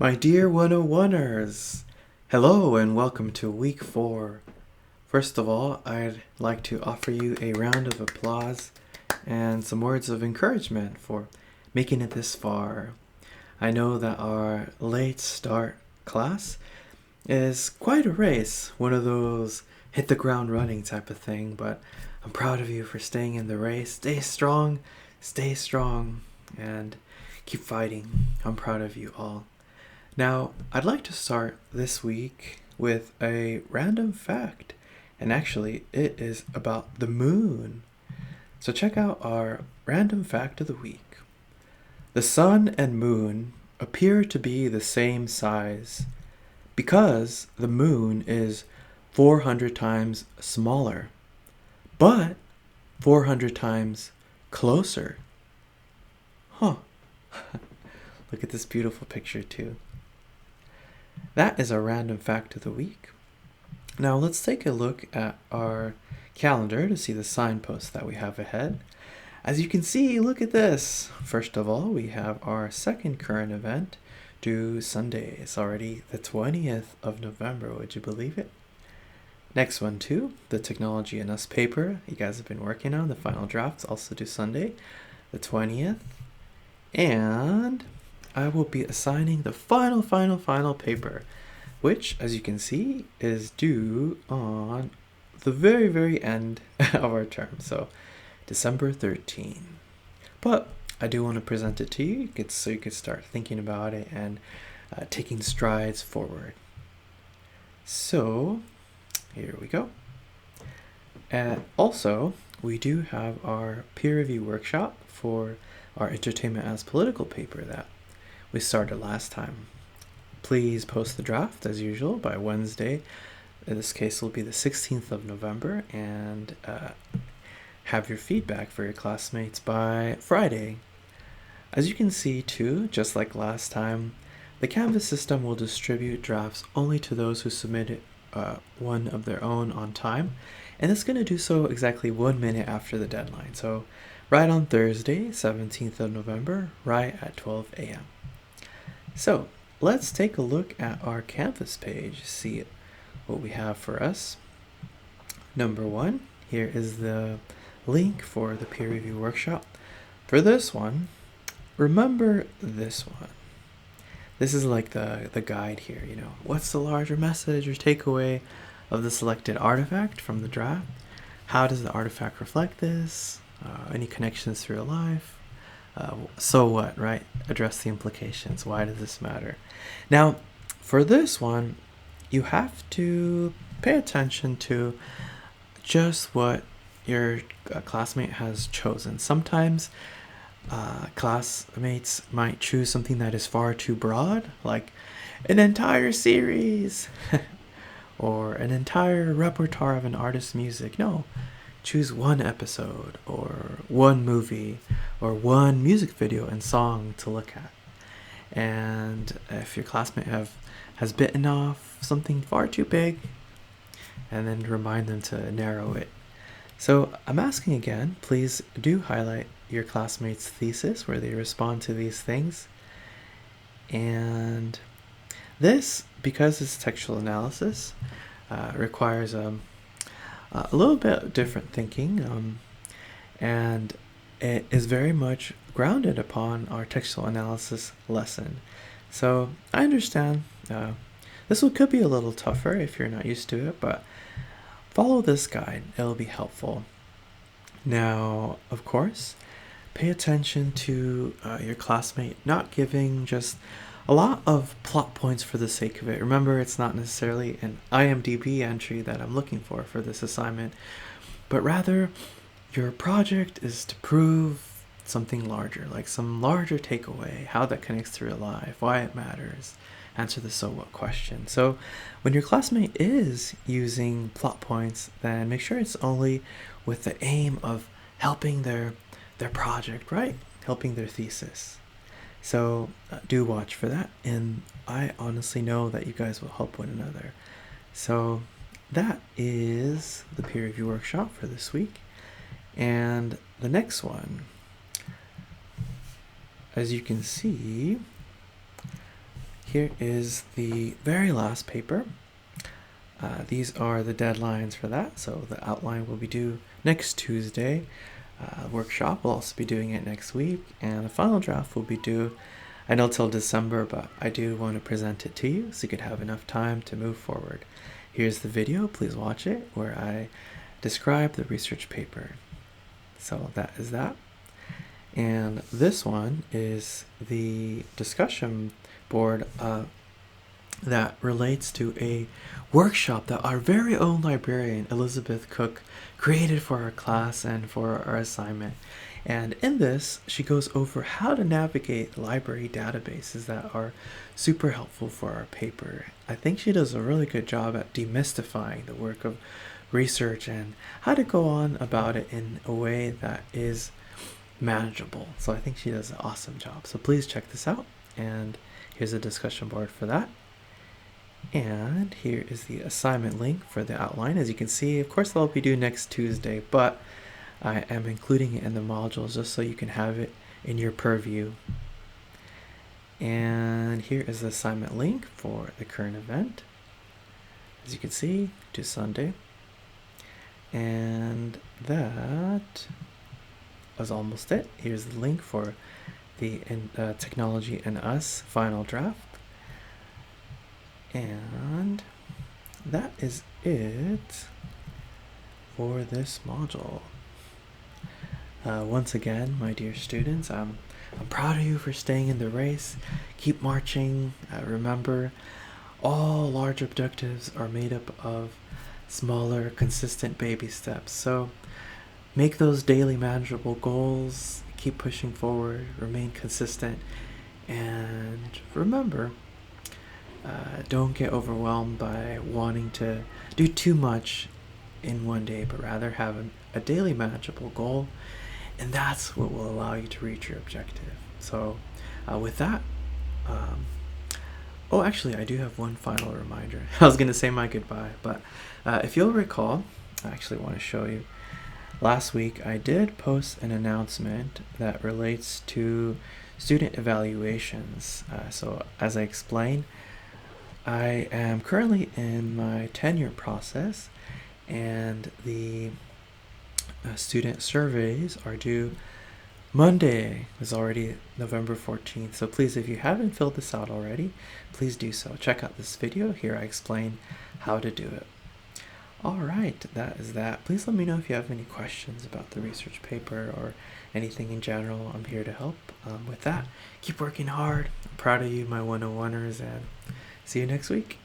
My dear 101ers, hello and welcome to week 4. First of all, I'd like to offer you a round of applause and some words of encouragement for making it this far. I know that our late start class is quite a race, one of those hit the ground running type of thing, but I'm proud of you for staying in the race. Stay strong, and keep fighting. I'm proud of you all. Now, I'd like to start this week with a random fact, and actually, it is about the moon. So, check out our random fact of the week. The sun and moon appear to be the same size because the moon is 400 times smaller, but 400 times closer. Huh. Look at this beautiful picture, too. That is our random fact of the week. Now let's take a look at our calendar to see the signposts that we have ahead. As you can see, look at this. First of all, we have our second current event due Sunday. It's already the 20th of November, would you believe it? Next one too, the Technology and Us paper you guys have been working on, the final drafts, also due Sunday, the 20th. And I will be assigning the final paper, which, as you can see, is due on the very end of our term, so December 13. But I do want to present it to you so you could start thinking about it and taking strides forward. So, here we go. And also, we do have our peer review workshop for our Entertainment as Political paper that we started last time. Please post the draft as usual by Wednesday. In this case, it will be the 16th of November, and have your feedback for your classmates by Friday. As you can see too, just like last time, the Canvas system will distribute drafts only to those who submitted one of their own on time, and it's going to do so exactly 1 minute after the deadline. So right on Thursday, 17th of November, right at 12 a.m. So let's take a look at our Canvas page, see what we have for us. Number 1, here is the link for the peer review workshop. For this one, remember this one. This is like the guide here, what's the larger message or takeaway of the selected artifact from the draft? How does the artifact reflect this? Any connections to real life? So what, right? Address the implications. Why does this matter? Now, for this one, you have to pay attention to just what your classmate has chosen. Sometimes classmates might choose something that is far too broad, like an entire series or an entire repertoire of an artist's music. No, choose one episode or one movie or one music video and song to look at. And if your classmate has bitten off something far too big, and then remind them to narrow it. So I'm asking again, please do highlight your classmate's thesis where they respond to these things. And this, because it's textual analysis, requires a little bit different thinking, and it is very much grounded upon our textual analysis lesson. So I understand this one could be a little tougher if you're not used to it, but follow this guide, it'll be helpful. Now, of course, pay attention to your classmate not giving just a lot of plot points for the sake of it. Remember, it's not necessarily an IMDb entry that I'm looking for this assignment, but rather your project is to prove something larger, like some larger takeaway, how that connects to real life, why it matters, answer the so what question. So when your classmate is using plot points, then make sure it's only with the aim of helping their project, right? Helping their thesis. So do watch for that, and I honestly know that you guys will help one another. So that is the peer review workshop for this week. And the next one, as you can see, here is the very last paper. These are the deadlines for that. So the outline will be due next Tuesday. Workshop will also be doing it next week, and the final draft will be due, I know, till December, but I do want to present it to you so you could have enough time to move forward. Here's the video, please watch it, where I describe the research paper. So that is that. And this one is the discussion board that relates to a workshop that our very own librarian, Elizabeth Cook, created for our class and for our assignment. And in this, she goes over how to navigate library databases that are super helpful for our paper. I think she does a really good job at demystifying the work of research and how to go on about it in a way that is manageable. So I think she does an awesome job. So please check this out. And here's a discussion board for that. And here is the assignment link for the outline. As you can see, of course, that'll be due next Tuesday, but I am including it in the modules just so you can have it in your purview. And here is the assignment link for the current event. As you can see, to Sunday. And that was almost it. Here's the link for the Technology and Us final draft. And that is it for this module. Once again, my dear students, I'm proud of you for staying in the race. Keep marching. Remember, all large objectives are made up of smaller, consistent baby steps. So make those daily manageable goals. Keep pushing forward. Remain consistent. And remember, don't get overwhelmed by wanting to do too much in one day, but rather have a daily manageable goal, and that's what will allow you to reach your objective. So with that, oh, actually, I do have one final reminder. I was going to say my goodbye, but if you'll recall, I actually want to show you. Last week, I did post an announcement that relates to student evaluations. So as I explained, I am currently in my tenure process, and the student surveys are due Monday. Is already November 14th. So please, if you haven't filled this out already, please do so. Check out this video. Here I explain how to do it. All right, that is that. Please let me know if you have any questions about the research paper or anything in general. I'm here to help. With that, keep working hard. I'm proud of you, my 101ers, and see you next week.